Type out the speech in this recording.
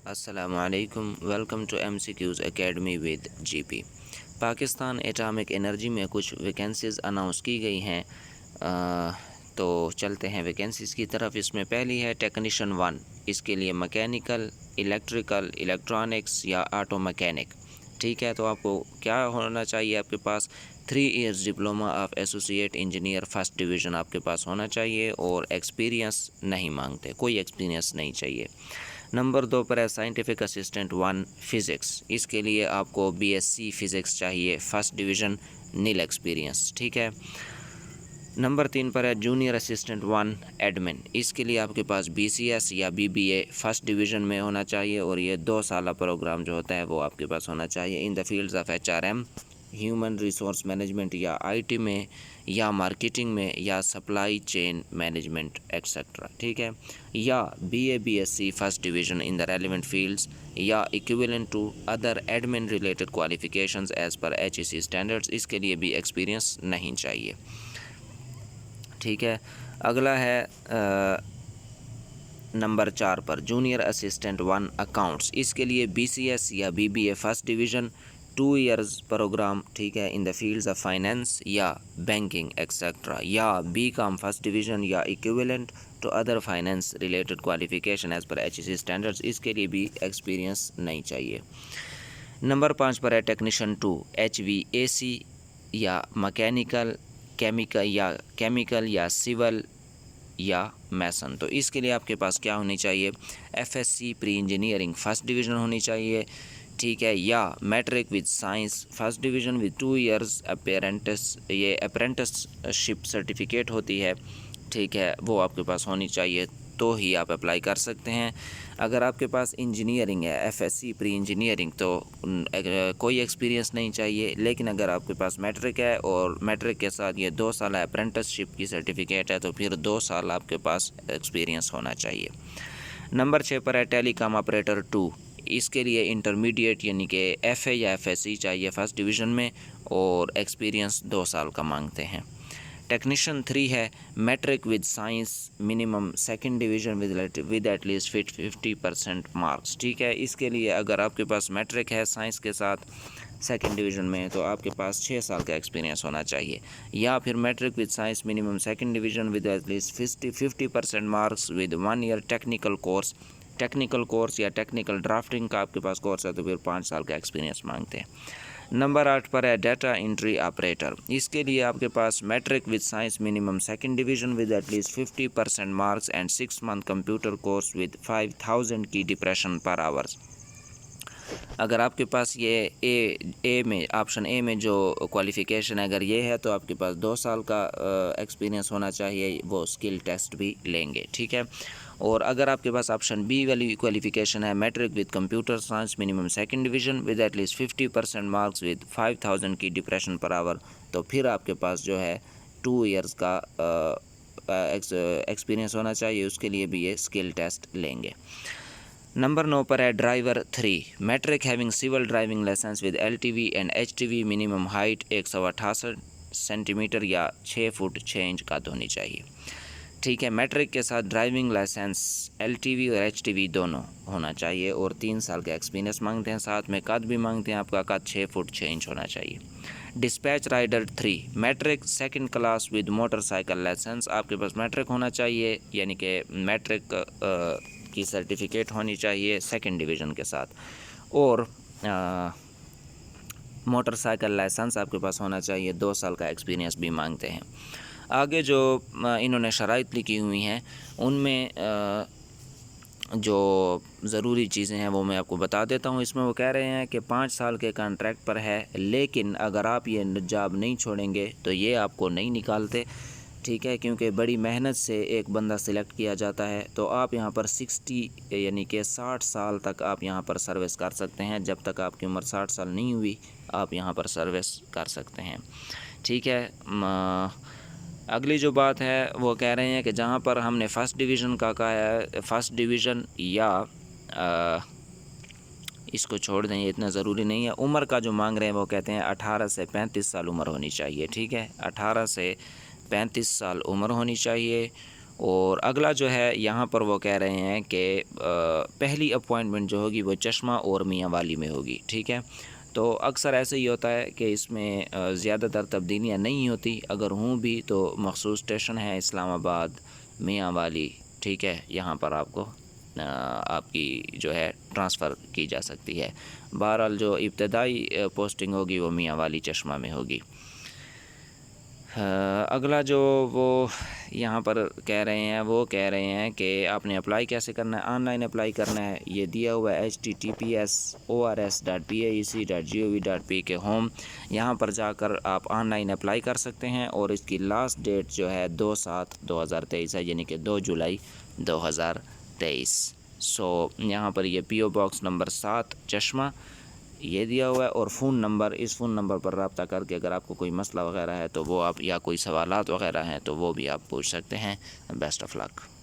अस्सलामुअलैकुम, welcome to MCQs academy with GP। Pakistan atomic energy में कुछ वैकेंसीज़ अनाउंस की गई हैं। तो चलते हैं वैकेंसीज़ की तरफ। इसमें पहली है टेक्नीशियन 1। इसके लिए मैकेनिकल, इलेक्ट्रिकल, इलेक्ट्रॉनिक्स या ऑटो मैकेनिक। ठीक है, तो आपको क्या होना चाहिए? आपके पास 3 years diploma of associate engineer first division आपके पास होना चाहिए और एक्सपीरियंस नहीं मांगते, कोई एक्सपीरियंस नहीं चाहिए। नंबर 2 पर है साइंटिफिक असिस्टेंट 1 फ़िज़िक्स। इसके लिए आपको BSc फ़िज़िक्स चाहिए, फर्स्ट डिवीज़न, नील एक्सपीरियंस। ठीक है। नंबर 3 पर है जूनियर असिस्टेंट 1 एडमिन। इसके लिए आपके पास BCS या BBA फर्स्ट डिवीज़न में होना चाहिए और ये 2 साल प्रोग्राम जो होता है वो आपके पास होना चाहिए इन the fields of HRM, human resource management या IT में या मार्केटिंग में या सप्लाई चेन मैनेजमेंट एक्सेट्रा। ठीक है, या BA BSc first division in the relevant fields या equivalent to other admin related qualifications as per HEC standards. इसके लिए भी एक्सपीरियंस नहीं चाहिए। ठीक है, अगला है नंबर 4 पर जूनियर असिस्टेंट 1 अकाउंट्स। इसके लिए BCS या BBA first division 2 years programme. ठीक है, in the fields of finance या बैंकिंग एक्सेट्रा, या BCom फर्स्ट डिवीज़न या equivalent to other finance related qualification as per HEC standards. इसके लिए भी एक्सपीरियंस नहीं चाहिए। नंबर 5 पर है टेक्नीशियन 2 HVAC या मैकेनिकल, केमिकल या सिविल या मैसन। तो इसके लिए आपके पास क्या होनी चाहिए? FSc pre engineering first division होनी चाहिए। ठीक है, या matric with science first division with 2 years apprenticeship certificate होती है। ठीक है, वो आपके पास होनी चाहिए, तो ही आप अप्लाई कर सकते हैं। अगर आपके पास इंजीनियरिंग है, FSc प्री इंजीनियरिंग, तो कोई एक्सपीरियंस नहीं चाहिए। लेकिन अगर आपके पास मैट्रिक है और मैट्रिक के साथ ये 2 साल अप्रेंटिसशिप की सर्टिफिकेट है, तो फिर 2 साल आपके पास एक्सपीरियंस होना चाहिए। नंबर 6 पर है टेलीकॉम ऑपरेटर 2। इसके लिए इंटरमीडिएट यानी कि FA या FSc चाहिए फर्स्ट डिवीज़न में और एक्सपीरियंस 2 साल का मांगते हैं। टेक्नीशियन 3 है matric with science, minimum second division with at least 50% marks. ठीक है, इसके लिए अगर आपके पास मैट्रिक है साइंस के साथ सेकंड डिवीज़न में, तो आपके पास 6 साल का एक्सपीरियंस होना चाहिए। या फिर matric with science, minimum second division with at least 50% marks with 1 year technical course या टेक्निकल ड्राफ्टिंग का आपके पास कोर्स है, तो फिर 5 साल का एक्सपीरियंस मांगते हैं। नंबर 8 पर है डाटा एंट्री ऑपरेटर। इसके लिए आपके पास matric with science, minimum second division with at least 50% marks and 6 month computer course with 5000 की डिप्रेशन पर आवर्स। अगर आपके पास ये ए में ऑप्शन ए में जो क्वालिफ़िकेशन है अगर ये है, तो आपके पास 2 साल का एक्सपीरियंस होना चाहिए, वो स्किल टेस्ट भी लेंगे। ठीक है, और अगर आपके पास ऑप्शन बी वाली क्वालिफ़िकेशन है matric with computer science, minimum second division with at least 50% marks with 5000 की डिप्रेशन पर आवर, तो फिर आपके पास जो है 2 इयर्स का एक्सपीरियंस होना चाहिए। उसके लिए भी ये स्किल टेस्ट लेंगे। नंबर 9 पर है driver 3। Matric having civil driving licence with LTV and HTV, minimum height 168 centimetre या 6 फुट 6 इंच का होनी चाहिए। ठीक है, मैट्रिक के साथ ड्राइविंग लाइसेंस, LTV और HTV दोनों होना चाहिए और 3 साल का एक्सपीरियंस मांगते हैं। साथ में कद भी मांगते हैं, आपका कद 6 फुट 6 इंच होना चाहिए। Dispatch rider 3, matric second class with motorcycle licence. आपके पास मैट्रिक होना चाहिए, यानी कि मैट्रिक की सर्टिफिकेट होनी चाहिए सेकंड डिवीज़न के साथ, और मोटरसाइकिल लाइसेंस आपके पास होना चाहिए। 2 साल का एक्सपीरियंस भी मांगते हैं। आगे जो इन्होंने शराइत लिखी हुई हैं उनमें जो ज़रूरी चीज़ें हैं वो मैं आपको बता देता हूँ। इसमें वो कह रहे हैं कि 5 साल के कॉन्ट्रैक्ट पर है, लेकिन अगर आप ये जॉब नहीं छोड़ेंगे तो ये आपको नहीं निकालते। ठीक है, क्योंकि बड़ी मेहनत से एक बंदा सिलेक्ट किया जाता है। तो आप यहाँ पर 60 यानी कि 60 साल तक आप यहाँ पर सर्विस कर सकते हैं। जब तक आपकी उम्र 60 साल नहीं हुई आप यहाँ पर सर्विस कर सकते हैं। ठीक है, अगली जो बात है वो कह रहे हैं कि जहाँ पर हमने फ़र्स्ट डिवीज़न का कहा है, फ़र्स्ट डिवीज़न या इसको छोड़ दें, ये इतना ज़रूरी नहीं है। उम्र का जो मांग रहे हैं वो कहते हैं 18 से 35 साल उम्र होनी चाहिए। ठीक है, 18 से 35 साल उम्र होनी चाहिए और अगला जो है यहाँ पर वो कह रहे हैं कि पहली अपॉइंटमेंट जो होगी वो चश्मा और मियाँ वाली में होगी, ठीक है। तो अक्सर ऐसे ही होता है कि इसमें ज़्यादातर तब्दीलियाँ नहीं होती, अगर हों भी तो मखसूस स्टेशन है इस्लामाबाद, मियाँ वाली, ठीक है, यहाँ पर आपको आपकी जो है ट्रांसफ़र की जा सकती है। बहरहाल जो इब्तदाई पोस्टिंग होगी वो मियाँ वाली चश्मा में होगी। अगला जो वो यहाँ पर कह रहे हैं वो कह रहे हैं कि आपने अप्लाई कैसे करना है, ऑनलाइन अप्लाई करना है। ये दिया हुआ है https://ors.paec.gov.p के होम, यहाँ पर जाकर आप ऑनलाइन अप्लाई कर सकते हैं और इसकी लास्ट डेट जो है 2/7/2023 है, यानी कि 2 जुलाई 2023। सो यहाँ पर ये PO बॉक्स नंबर 7 चश्मा ये दिया हुआ है और फ़ोन नंबर, इस फ़ोन नंबर पर रब्ता करके अगर आपको कोई मसला वगैरह है तो वो आप, या कोई सवालात वगैरह हैं तो वो भी आप पूछ सकते हैं। Best of luck.